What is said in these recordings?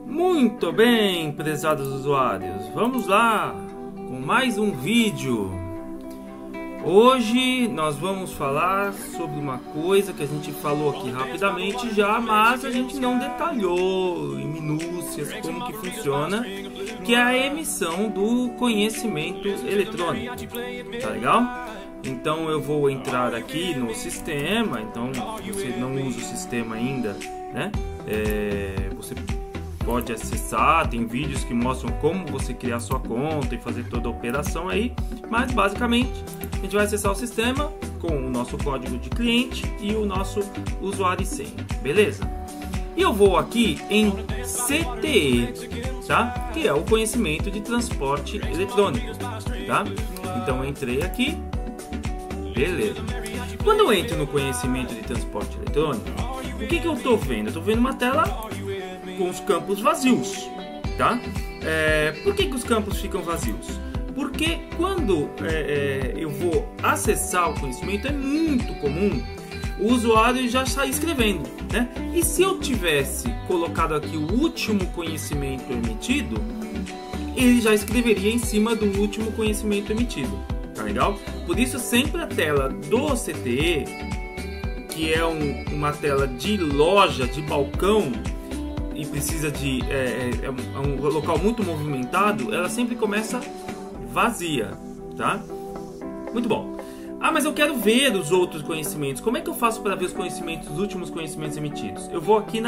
Muito bem, prezados usuários, vamos lá com mais um vídeo. Hoje nós vamos falar sobre uma coisa que a gente falou aqui rapidamente já, mas a gente não detalhou em minúcias como que funciona, que é a emissão do conhecimento eletrônico, tá legal? Então eu vou entrar aqui no sistema. Então se você não usa o sistema ainda, né, você pode acessar, tem vídeos que mostram como você criar sua conta e fazer toda a operação aí, mas basicamente a gente vai acessar o sistema com o nosso código de cliente e o nosso usuário e senha, beleza? E eu vou aqui em CTE, tá? Que é o conhecimento de transporte eletrônico, tá? Então eu entrei aqui, beleza. Quando eu entro no conhecimento de transporte eletrônico, o que eu estou vendo? Eu estou vendo uma tela com os campos vazios, tá? Por que os campos ficam vazios? Porque quando eu vou acessar o conhecimento, é muito comum o usuário já sair escrevendo, né? E se eu tivesse colocado aqui o último conhecimento emitido, ele já escreveria em cima do último conhecimento emitido, tá legal? Por isso sempre a tela do CTE, que é uma tela de loja, de balcão, e precisa de um local muito movimentado, ela sempre começa vazia, tá? Muito bom. Ah, mas eu quero ver os outros conhecimentos. Como é que eu faço para ver os conhecimentos, os últimos conhecimentos emitidos? Eu vou aqui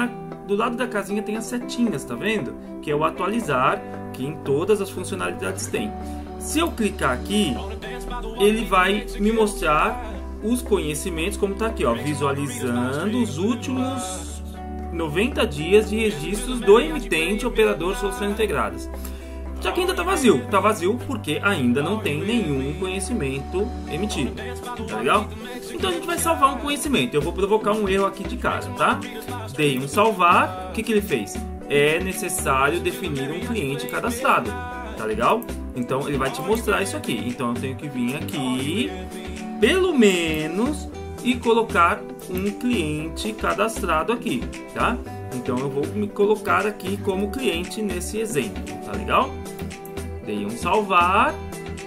do lado da casinha tem as setinhas, tá vendo? Que é o atualizar, que em todas as funcionalidades tem. Se eu clicar aqui, ele vai me mostrar os conhecimentos, como tá aqui, ó, visualizando os últimos 90 dias de registros do emitente operador soluções integradas. Já que ainda está vazio porque ainda não tem nenhum conhecimento emitido, tá legal? Então a gente vai salvar um conhecimento. Eu vou provocar um erro aqui de cara, tá? Dei um salvar, o que ele fez? É necessário definir um cliente cadastrado, tá legal? Então ele vai te mostrar isso aqui. Então eu tenho que vir aqui, pelo menos, e colocar um cliente cadastrado aqui, tá? Então eu vou me colocar aqui como cliente nesse exemplo, tá legal? Dei um salvar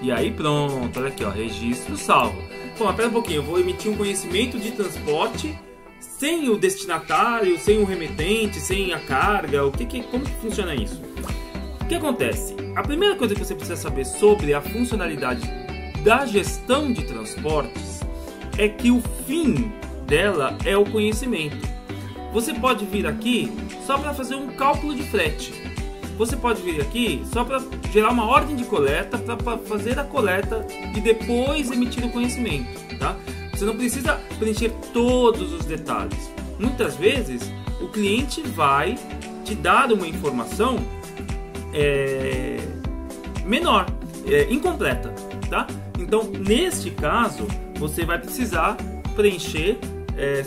e aí pronto, olha aqui, ó, registro salvo. Bom, espera um pouquinho, eu vou emitir um conhecimento de transporte sem o destinatário, sem o remetente, sem a carga. Como que funciona isso? O que acontece? A primeira coisa que você precisa saber sobre a funcionalidade da gestão de transportes é que o fim dela é o conhecimento. Você pode vir aqui só para fazer um cálculo de frete. Você pode vir aqui só para gerar uma ordem de coleta, para fazer a coleta e depois emitir o conhecimento, tá? Você não precisa preencher todos os detalhes. Muitas vezes o cliente vai te dar uma informação menor, incompleta, tá? Então, neste caso, você vai precisar preencher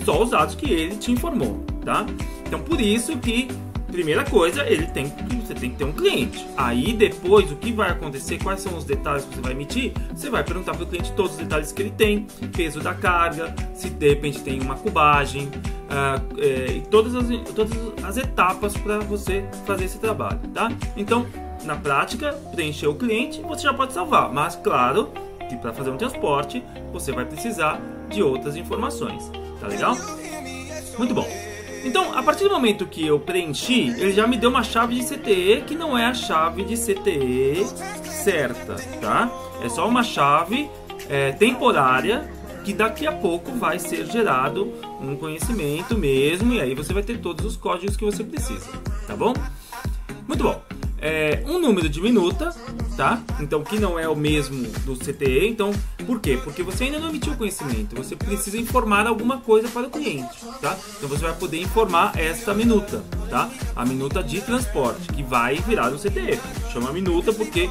só os dados que ele te informou, tá? Então, por isso que, primeira coisa, você tem que ter um cliente. Aí, depois, o que vai acontecer, quais são os detalhes que você vai emitir, você vai perguntar para o cliente todos os detalhes que ele tem, peso da carga, se de repente tem uma cubagem, e todas as etapas para você fazer esse trabalho, tá? Então, na prática, preencher o cliente, você já pode salvar, mas claro que para fazer um transporte, você vai precisar de outras informações, tá legal? Muito bom. Então, a partir do momento que eu preenchi, ele já me deu uma chave de CTE que não é a chave de CTE certa, tá? É só uma chave temporária que daqui a pouco vai ser gerado um conhecimento mesmo, e aí você vai ter todos os códigos que você precisa, tá bom? Muito bom. Um número de minuta, tá? Então, que não é o mesmo do CTE. Então, por quê? Porque você ainda não emitiu o conhecimento, você precisa informar alguma coisa para o cliente, tá? Então você vai poder informar esta minuta, tá? A minuta de transporte, que vai virar um CTE. Chama minuta porque,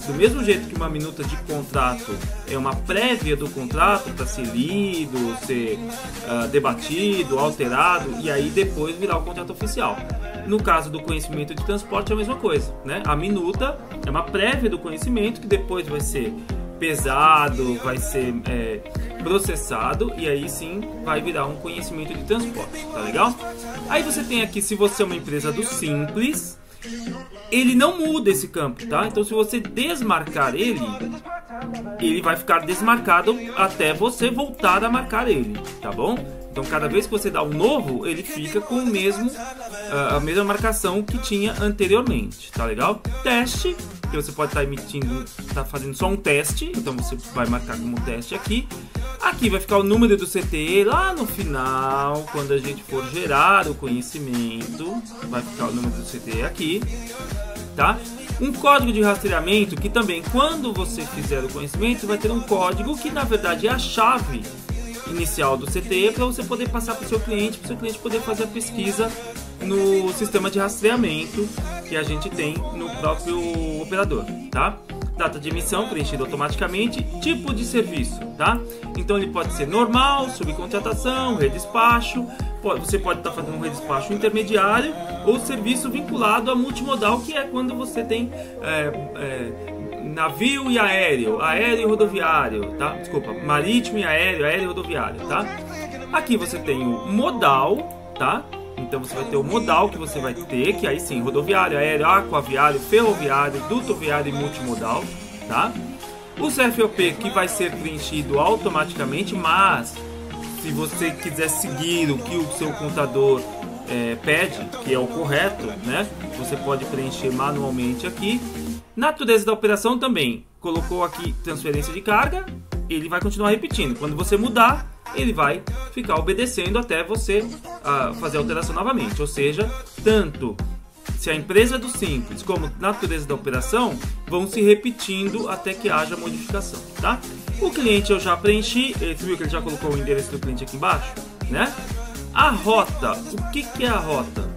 do mesmo jeito que uma minuta de contrato é uma prévia do contrato para ser lido, ser debatido, alterado, e aí depois virar o contrato oficial. No caso do conhecimento de transporte é a mesma coisa, né? A minuta é uma prévia do conhecimento que depois vai ser pesado, vai ser processado e aí sim vai virar um conhecimento de transporte, tá legal? Aí você tem aqui, se você é uma empresa do Simples, ele não muda esse campo, tá? Então se você desmarcar ele, ele vai ficar desmarcado até você voltar a marcar ele, tá bom? Então cada vez que você dá um novo, ele fica com o mesmo, a mesma marcação que tinha anteriormente, tá legal? Teste, que você pode estar emitindo, tá fazendo só um teste, então você vai marcar como teste aqui. Aqui vai ficar o número do CTE lá no final, quando a gente for gerar o conhecimento, vai ficar o número do CTE aqui, tá? Um código de rastreamento que também, quando você fizer o conhecimento, vai ter um código que na verdade é a chave inicial do CTE para você poder passar para o seu cliente poder fazer a pesquisa no sistema de rastreamento que a gente tem no próprio operador, tá? Data de emissão preenchida automaticamente, tipo de serviço, tá? Então ele pode ser normal, subcontratação, redespacho, você pode estar fazendo um redespacho intermediário ou serviço vinculado a multimodal, que é quando você tem navio e aéreo, aéreo e rodoviário, tá? Desculpa, marítimo e aéreo, aéreo e rodoviário, tá? Aqui você tem o modal, tá? Então você vai ter o modal que você vai ter, que aí sim, rodoviário, aéreo, aquaviário, ferroviário, dutoviário e multimodal, tá? O CFOP que vai ser preenchido automaticamente, mas se você quiser seguir o que o seu contador pede, que é o correto, né? Você pode preencher manualmente aqui. Natureza da operação também, colocou aqui transferência de carga, ele vai continuar repetindo. Quando você mudar, ele vai ficar obedecendo até você fazer a alteração novamente. Ou seja, tanto se a empresa do Simples como natureza da operação vão se repetindo até que haja modificação, tá? O cliente eu já preenchi, você viu que ele já colocou o endereço do cliente aqui embaixo, né? A rota, o que é a rota?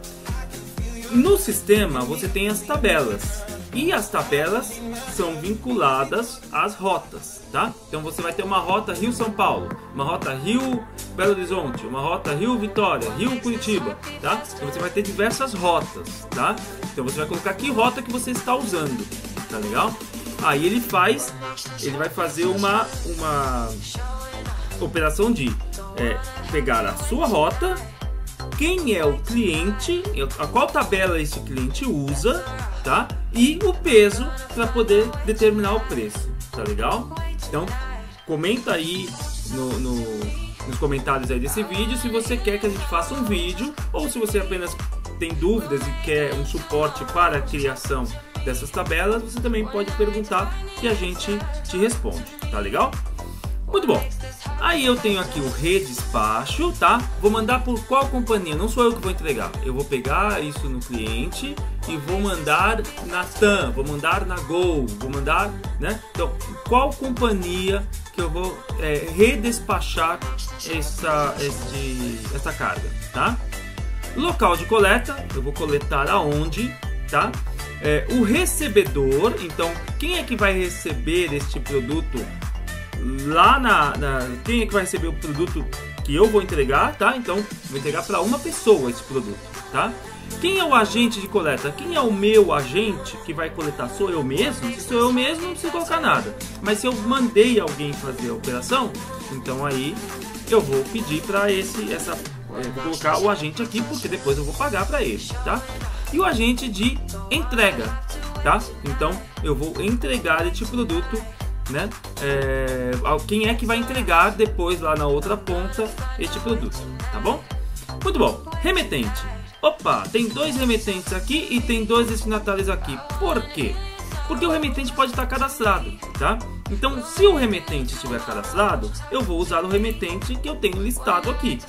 No sistema você tem as tabelas. E as tabelas são vinculadas às rotas, tá? Então você vai ter uma rota Rio-São Paulo, uma rota Rio-Belo Horizonte, uma rota Rio-Vitória, Rio-Curitiba, tá? Então você vai ter diversas rotas, tá? Então você vai colocar que rota que você está usando, tá legal? Aí ele vai fazer uma operação de pegar a sua rota, quem é o cliente, a qual tabela esse cliente usa, tá? E o peso para poder determinar o preço, tá legal? Então comenta aí nos comentários aí desse vídeo se você quer que a gente faça um vídeo ou se você apenas tem dúvidas e quer um suporte para a criação dessas tabelas, você também pode perguntar que a gente te responde, tá legal? Muito bom. Aí eu tenho aqui o redespacho, tá? Vou mandar por qual companhia? Não sou eu que vou entregar. Eu vou pegar isso no cliente e vou mandar na TAM, vou mandar na Gol, vou mandar, né? Então, qual companhia que eu vou redespachar essa carga, tá? Local de coleta, eu vou coletar aonde, tá? O recebedor, então, quem é que vai receber este produto? Lá quem é que vai receber o produto que eu vou entregar, tá? Então, vou entregar para uma pessoa esse produto, tá? Quem é o agente de coleta? Quem é o meu agente que vai coletar? Sou eu mesmo? Se sou eu mesmo, não preciso colocar nada. Mas se eu mandei alguém fazer a operação, então aí eu vou pedir para vou colocar o agente aqui, porque depois eu vou pagar para ele, tá? E o agente de entrega, tá? Então, eu vou entregar este produto, né? Quem é que vai entregar depois lá na outra ponta este produto, tá bom? Muito bom. Remetente. Opa, tem dois remetentes aqui e tem dois destinatários aqui. Por quê? Porque o remetente pode estar cadastrado, tá? Então, se o remetente estiver cadastrado, eu vou usar o remetente que eu tenho listado aqui,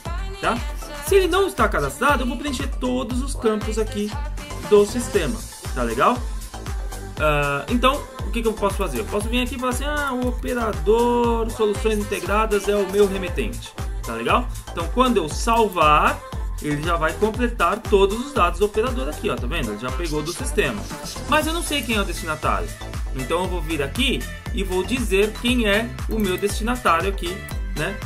tá? Se ele não está cadastrado, eu vou preencher todos os campos aqui do sistema, tá legal? Então, o que eu posso fazer? Eu posso vir aqui e falar assim, o operador Soluções Integradas é o meu remetente, tá legal? Então, quando eu salvar, ele já vai completar todos os dados do operador aqui, ó, tá vendo? Ele já pegou do sistema. Mas eu não sei quem é o destinatário. Então eu vou vir aqui e vou dizer quem é o meu destinatário aqui, né,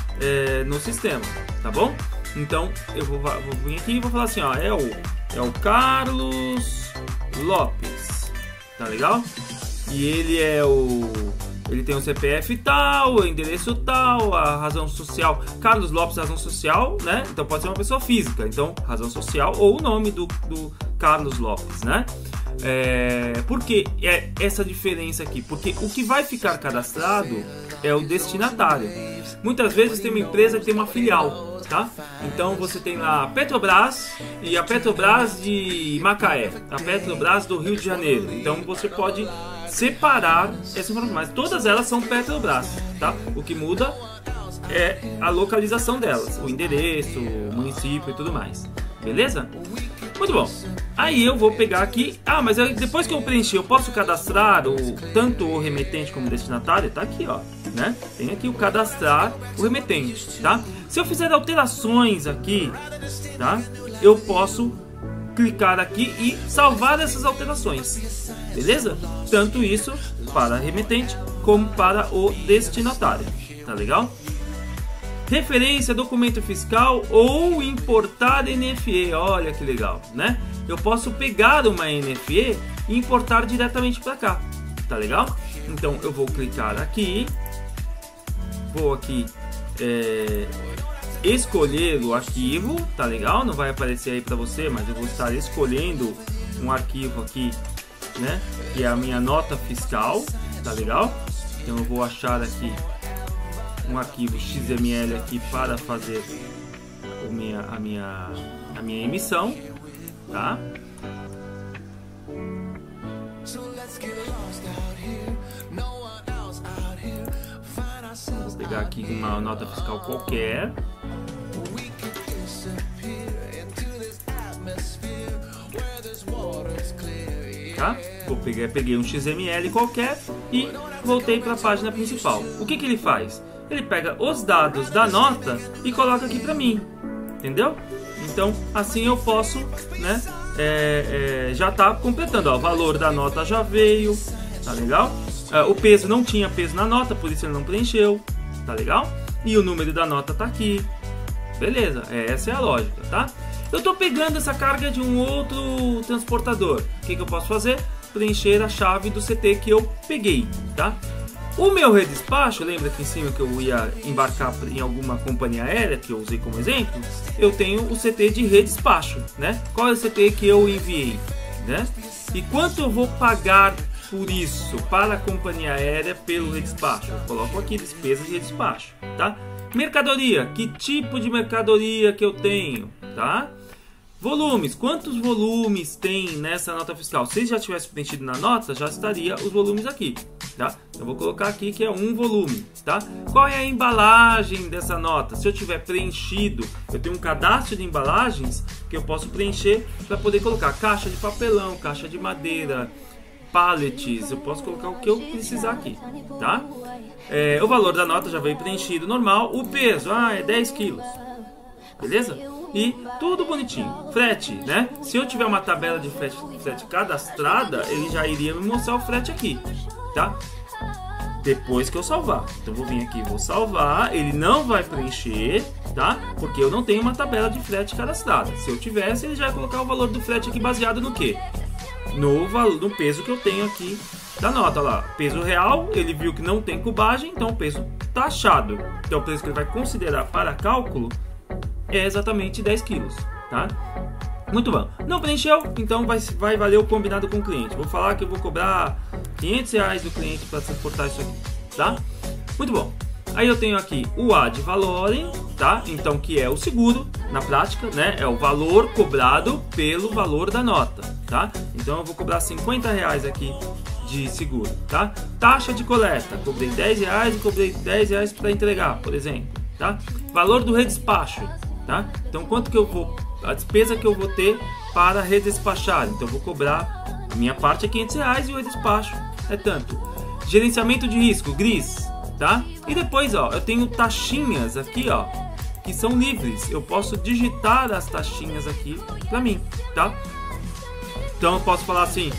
no sistema, tá bom? Então eu vou vir aqui e vou falar assim, ó, é o Carlos Lopes, tá legal? E ele tem um CPF tal, o endereço tal, a razão social, Carlos Lopes, razão social, né? Então pode ser uma pessoa física, então razão social ou o nome do Carlos Lopes, né? Por que essa diferença aqui? Porque o que vai ficar cadastrado é o destinatário. Muitas vezes tem uma empresa que tem uma filial, tá? Então você tem lá a Petrobras e a Petrobras de Macaé, a Petrobras do Rio de Janeiro. Então você pode separar essa informação, mas todas elas são Petrobras, tá? O que muda é a localização delas, o endereço, o município e tudo mais. Beleza? Muito bom. Aí eu vou pegar aqui. Mas depois que eu preencher, eu posso cadastrar tanto o remetente como o destinatário. Tá aqui, ó, né? Tem aqui o cadastrar o remetente, tá? Se eu fizer alterações aqui, tá? Eu posso clicar aqui e salvar essas alterações. Beleza? Tanto isso para remetente como para o destinatário. Tá legal? Referência, documento fiscal ou importar NFE. Olha que legal, né? Eu posso pegar uma NFE e importar diretamente para cá. Tá legal? Então eu vou clicar aqui. Vou aqui escolher o arquivo. Tá legal? Não vai aparecer aí para você, mas eu vou estar escolhendo um arquivo aqui, né? Que é a minha nota fiscal. Tá legal? Então eu vou achar aqui um arquivo XML aqui para fazer a minha emissão, tá? Vou pegar aqui uma nota fiscal qualquer. Tá? Peguei um XML qualquer e voltei para a página principal. O que ele faz? Ele pega os dados da nota e coloca aqui para mim, entendeu? Então assim eu posso, né? Já tá completando, ó, o valor da nota já veio, tá legal? O peso, não tinha peso na nota, por isso ele não preencheu, tá legal? E o número da nota tá aqui, beleza? Essa é a lógica, tá? Eu tô pegando essa carga de um outro transportador. O que eu posso fazer? Preencher a chave do CT que eu peguei, tá? O meu redespacho, lembra aqui em cima que eu ia embarcar em alguma companhia aérea, que eu usei como exemplo? Eu tenho o CT de redespacho, né? Qual é o CT que eu enviei, né? E quanto eu vou pagar por isso para a companhia aérea pelo redespacho? Eu coloco aqui despesas de redespacho, tá? Mercadoria, que tipo de mercadoria que eu tenho, tá? Volumes, quantos volumes tem nessa nota fiscal? Se já tivesse preenchido na nota, já estaria os volumes aqui, tá? Eu vou colocar aqui que é um volume, tá? Qual é a embalagem dessa nota? Se eu tiver preenchido, eu tenho um cadastro de embalagens que eu posso preencher para poder colocar caixa de papelão, caixa de madeira, pallets, eu posso colocar o que eu precisar aqui, tá? O valor da nota já veio preenchido normal, o peso, é 10 quilos, beleza? E tudo bonitinho. Frete, né? Se eu tiver uma tabela de frete cadastrada, ele já iria me mostrar o frete aqui, tá? Depois que eu salvar. Então eu vou vir aqui, vou salvar. Ele não vai preencher, tá? Porque eu não tenho uma tabela de frete cadastrada. Se eu tivesse, ele já ia colocar o valor do frete aqui baseado no quê? No peso que eu tenho aqui da nota lá. Peso real, ele viu que não tem cubagem, então o peso taxado, que é o preço que ele vai considerar para cálculo, é exatamente 10 quilos, tá? Muito bom. Não preencheu? Então vai valer o combinado com o cliente. Vou falar que eu vou cobrar R$500 do cliente para transportar isso aqui, tá? Muito bom. Aí eu tenho aqui o ad valorem, tá? Então que é o seguro, na prática, né? É o valor cobrado pelo valor da nota, tá? Então eu vou cobrar R$50 aqui de seguro, tá? Taxa de coleta, cobrei R$10 e cobrei R$10 para entregar, por exemplo, tá? Valor do redespacho, tá? Então quanto que eu vou, a despesa que eu vou ter para redespachar, então eu vou cobrar, a minha parte é R$500 e o redespacho é tanto. Gerenciamento de risco, GRIS, tá? E depois, ó, eu tenho taxinhas aqui, ó, que são livres, eu posso digitar as taxinhas aqui para mim, tá? Então eu posso falar assim,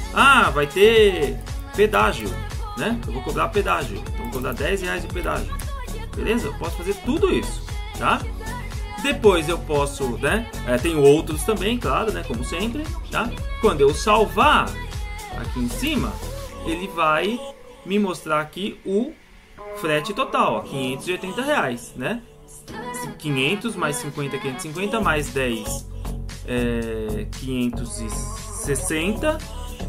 vai ter pedágio, né? Eu vou cobrar pedágio, então vou cobrar R$10 de pedágio, beleza? Eu posso fazer tudo isso, tá? Depois eu posso, né? Tenho outros também, claro, né? Como sempre, tá? Quando eu salvar aqui em cima, ele vai me mostrar aqui o frete total, ó, R$580, né? 500 mais 50, 550 mais 10, 560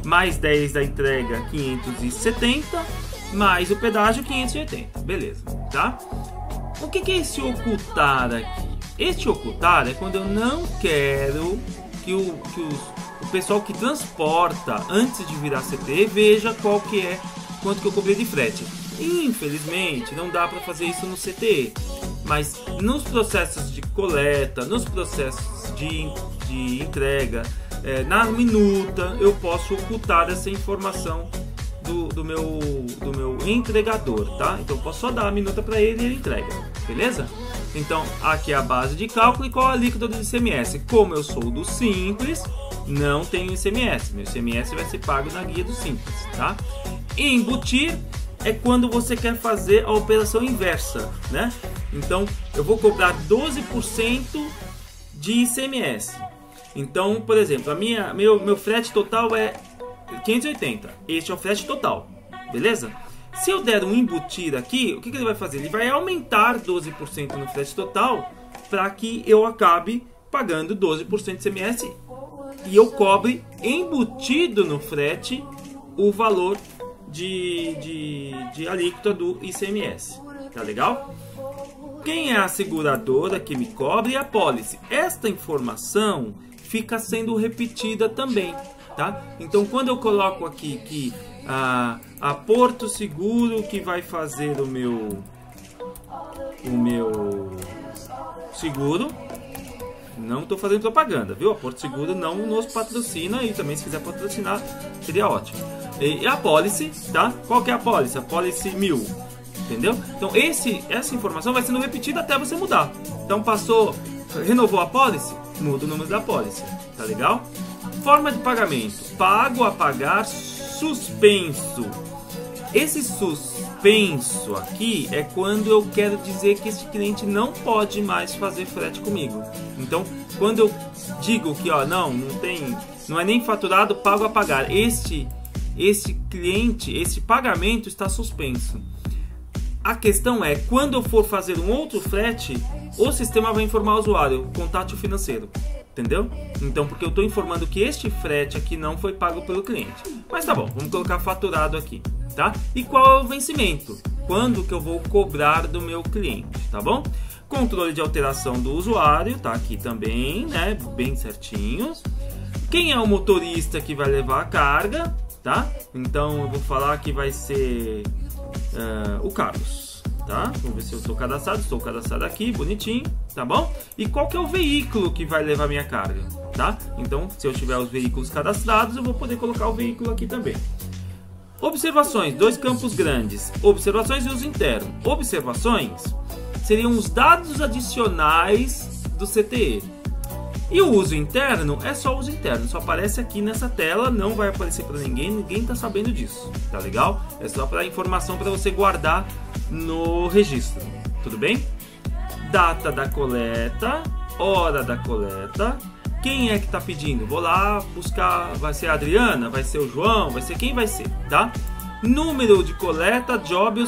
mais 10 da entrega, 570, mais o pedágio, 580. Beleza, tá? O que é esse ocultar aqui? Este ocultar é quando eu não quero que o pessoal que transporta antes de virar CTE veja quanto que eu cobrei de frete. Infelizmente, não dá para fazer isso no CTE, mas nos processos de coleta, nos processos de entrega, na minuta, eu posso ocultar essa informação do meu entregador, tá? Então eu posso só dar a minuta para ele e ele entrega, beleza? Então aqui é a base de cálculo e qual a alíquota do ICMS. Como eu sou do Simples, não tenho ICMS, meu ICMS vai ser pago na guia do Simples, tá? E embutir é quando você quer fazer a operação inversa, né? Então eu vou cobrar 12% de ICMS. Então, por exemplo, meu frete total é 580. Este é o frete total, beleza? Se eu der um embutir aqui, o que ele vai fazer? Ele vai aumentar 12% no frete total para que eu acabe pagando 12% de ICMS e eu cobre embutido no frete o valor de alíquota do ICMS. Tá legal? Quem é a seguradora que me cobre é a pólice. Esta informação fica sendo repetida também, tá? Então quando eu coloco aqui que a Porto Seguro que vai fazer o meu seguro, não estou fazendo propaganda, viu? A Porto Seguro não nos patrocina e também se quiser patrocinar seria ótimo. E a pólice, tá? Qual que é a pólice? A pólice 1000, entendeu? Então essa informação vai sendo repetida até você mudar. Então renovou a pólice, muda o número da pólice, tá legal? Forma de pagamento, pago a pagar suspenso. Esse suspenso aqui é quando eu quero dizer que esse cliente não pode mais fazer frete comigo. Então, quando eu digo que não é nem faturado, pago a pagar, esse pagamento está suspenso. A questão é, quando eu for fazer um outro frete, o sistema vai informar o usuário, contate o financeiro. Entendeu? Então, porque eu estou informando que este frete aqui não foi pago pelo cliente. Mas tá bom, vamos colocar faturado aqui, tá? E qual é o vencimento? Quando que eu vou cobrar do meu cliente, tá bom? Controle de alteração do usuário, tá aqui também, né? Bem certinho. Quem é o motorista que vai levar a carga, tá? Então, eu vou falar que vai ser o Carlos. Tá? Vamos ver se eu estou cadastrado. Estou cadastrado aqui, bonitinho, tá bom? E qual que é o veículo que vai levar minha carga, tá? Então, se eu tiver os veículos cadastrados, eu vou poder colocar o veículo aqui também. Observações, 2 campos grandes. Observações e uso interno. Observações seriam os dados adicionais do CTE. E o uso interno é só o uso interno, só aparece aqui nessa tela, não vai aparecer para ninguém está sabendo disso, tá legal? É só para informação para você guardar no registro, tudo bem? Data da coleta, hora da coleta, quem é que está pedindo? Vou lá buscar, vai ser a Adriana, vai ser o João, vai ser quem vai ser, tá? Número de coleta, job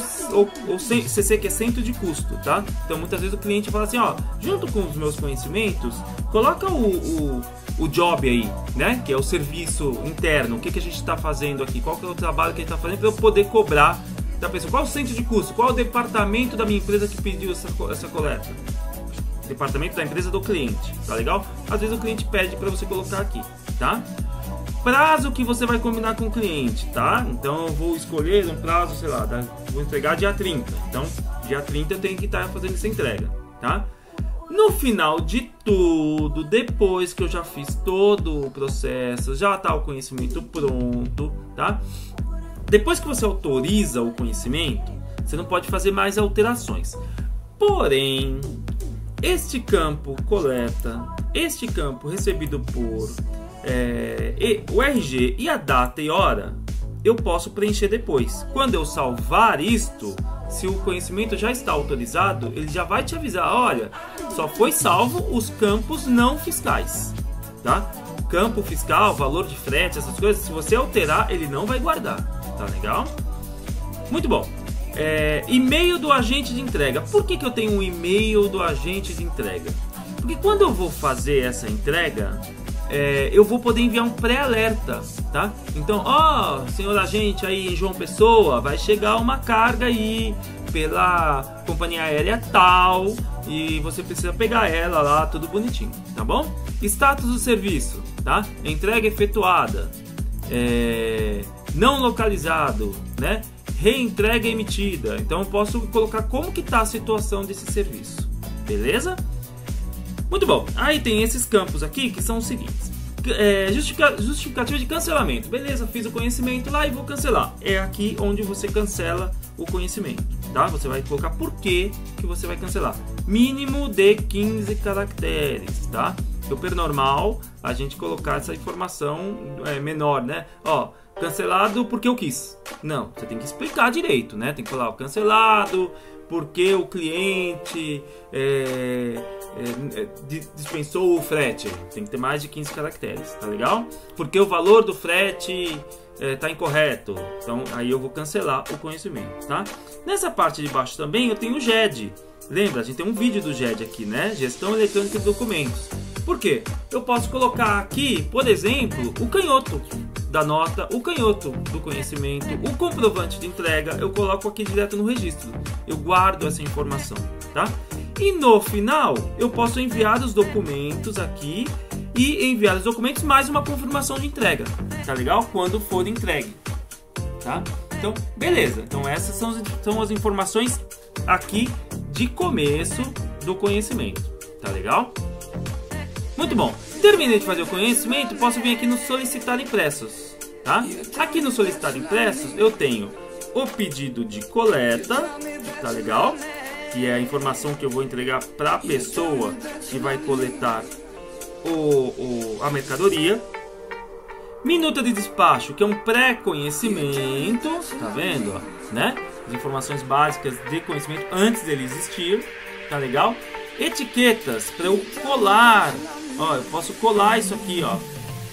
ou CC, que é centro de custo, tá? Então muitas vezes o cliente fala assim, ó, junto com os meus conhecimentos, coloca o job aí, né? Que é o serviço interno, o que a gente está fazendo aqui, qual que é o trabalho que a gente está fazendo para eu poder cobrar da pessoa. Qual é o centro de custo? Qual é o departamento da minha empresa que pediu essa coleta? Departamento da empresa do cliente, tá legal? Às vezes o cliente pede para você colocar aqui, tá? Prazo que você vai combinar com o cliente, tá? Então eu vou escolher um prazo, sei lá, vou entregar dia 30. Então, dia 30 eu tenho que estar fazendo essa entrega, tá? No final de tudo, depois que eu já fiz todo o processo, já está o conhecimento pronto, tá? Depois que você autoriza o conhecimento, você não pode fazer mais alterações. Porém, este campo coleta, este campo recebido por o RG e a data e hora, eu posso preencher depois. Quando eu salvar isto, se o conhecimento já está autorizado, ele já vai te avisar, olha, só foi salvo os campos não fiscais, tá? Campo fiscal, valor de frete, essas coisas, se você alterar, ele não vai guardar, tá legal? Muito bom. E-mail do agente de entrega. Por que eu tenho um e-mail do agente de entrega? Porque quando eu vou fazer essa entrega, eu vou poder enviar um pré-alerta, tá? Então, ó, senhor agente aí em João Pessoa, vai chegar uma carga aí pela companhia aérea tal e você precisa pegar ela lá, tudo bonitinho, tá bom? Status do serviço, tá? Entrega efetuada, não localizado, né? Reentrega emitida. Então eu posso colocar como que tá a situação desse serviço, beleza? Muito bom. Aí tem esses campos aqui que são os seguintes: justificativa de cancelamento. Beleza, fiz o conhecimento lá e vou cancelar. É aqui onde você cancela o conhecimento, tá? Você vai colocar por que você vai cancelar. Mínimo de 15 caracteres, tá? Super normal a gente colocar essa informação menor, né? Ó, cancelado porque eu quis. Não, você tem que explicar direito, né? Tem que falar, ó, cancelado porque o cliente dispensou o frete. Tem que ter mais de 15 caracteres, tá legal? Porque o valor do frete tá incorreto. Então aí eu vou cancelar o conhecimento, tá? Nessa parte de baixo também eu tenho o GED. Lembra? A gente tem um vídeo do GED aqui, né? Gestão Eletrônica de Documentos. Por quê? Eu posso colocar aqui, por exemplo, o canhoto da nota, o canhoto do conhecimento, o comprovante de entrega, eu coloco aqui direto no registro. Eu guardo essa informação, tá? E no final, eu posso enviar os documentos aqui e enviar os documentos mais uma confirmação de entrega, tá legal? Quando for entregue, tá? Então, beleza. Então essas são as informações aqui de começo do conhecimento, tá legal? Muito bom. Terminei de fazer o conhecimento, posso vir aqui no solicitar impressos, tá? Aqui no solicitar impressos eu tenho o pedido de coleta, tá legal? Que é a informação que eu vou entregar para a pessoa que vai coletar a mercadoria. Minuta de despacho, que é um pré-conhecimento, tá vendo? Ó, né? As informações básicas de conhecimento antes dele existir, tá legal? Etiquetas para eu colar, ó, eu posso colar isso aqui, ó,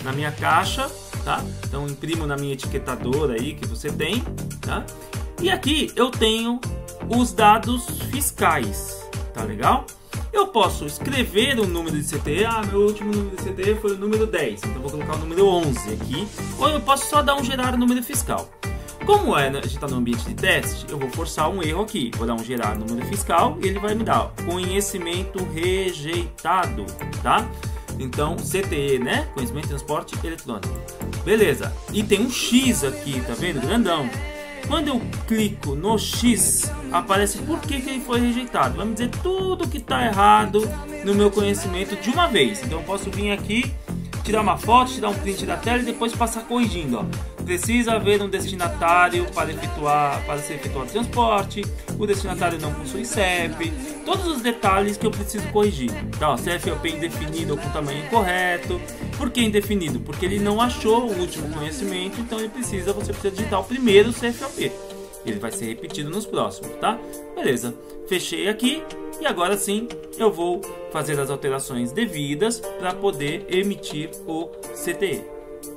na minha caixa, tá? Então imprimo na minha etiquetadora aí que você tem, tá? E aqui eu tenho os dados fiscais, tá legal? Eu posso escrever o número de CTE, meu último número de CTE foi o número 10, então vou colocar o número 11 aqui, ou eu posso só dar um gerar número fiscal. Como a gente está no ambiente de teste, eu vou forçar um erro aqui, vou dar um gerar número fiscal e ele vai me dar conhecimento rejeitado, tá? Então, CTE, né? Conhecimento de transporte eletrônico. Beleza, e tem um X aqui, tá vendo? Grandão. Quando eu clico no X, aparece por que ele foi rejeitado. Vai me dizer tudo que está errado no meu conhecimento de uma vez. Então eu posso vir aqui, tirar uma foto, tirar um print da tela e depois passar corrigindo. Ó. Precisa haver um destinatário para ser efetuado o transporte. O destinatário não possui CEP. Todos os detalhes que eu preciso corrigir. Então, CFOP indefinido ou com tamanho incorreto. Por que indefinido? Porque ele não achou o último conhecimento, então você precisa digitar o primeiro CFOP. Ele vai ser repetido nos próximos, tá? Beleza. Fechei aqui e agora sim eu vou fazer as alterações devidas para poder emitir o CTE.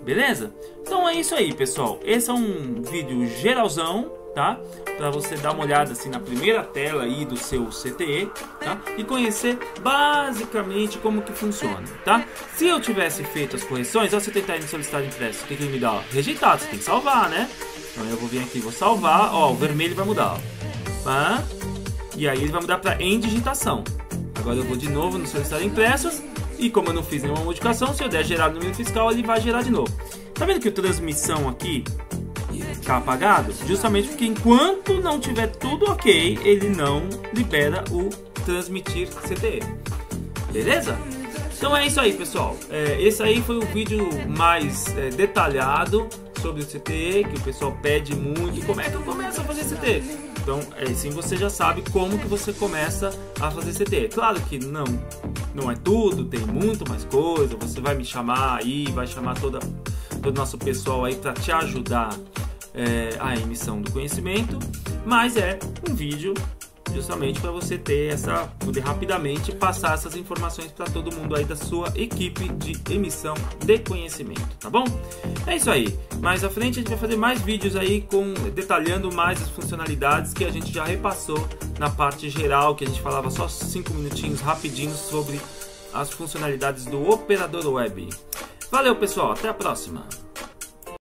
Beleza? Então é isso aí, pessoal. Esse é um vídeo geralzão, tá? Para você dar uma olhada assim na primeira tela aí do seu CTE, tá? E conhecer basicamente como que funciona, tá? Se eu tivesse feito as correções, ó, você tentar ir no solicitar impresso, o que ele me dá? Ó, rejeitado, você tem que salvar, né? Então eu vou vir aqui, vou salvar, ó, o vermelho vai mudar, ó. Tá? E aí ele vai mudar para em digitação. Agora eu vou de novo no solicitar impressos. E como eu não fiz nenhuma modificação, se eu der gerar no número fiscal, ele vai gerar de novo. Tá vendo que o transmissão aqui está apagado? Justamente porque enquanto não tiver tudo ok, ele não libera o transmitir CTE. Beleza? Então é isso aí, pessoal. Esse aí foi o vídeo mais detalhado sobre o CTE, que o pessoal pede muito. Como é que eu começo a fazer CTE? Então, assim você já sabe como que você começa a fazer CTE. Claro que não é tudo, tem muito mais coisa. Você vai me chamar aí, vai chamar todo o nosso pessoal aí para te ajudar a emissão do conhecimento. Mas é um vídeo justamente para você poder rapidamente passar essas informações para todo mundo aí da sua equipe de emissão de conhecimento, tá bom? É isso aí. Mais à frente a gente vai fazer mais vídeos aí detalhando mais as funcionalidades que a gente já repassou na parte geral, que a gente falava só 5 minutinhos rapidinho sobre as funcionalidades do operador web. Valeu, pessoal, até a próxima!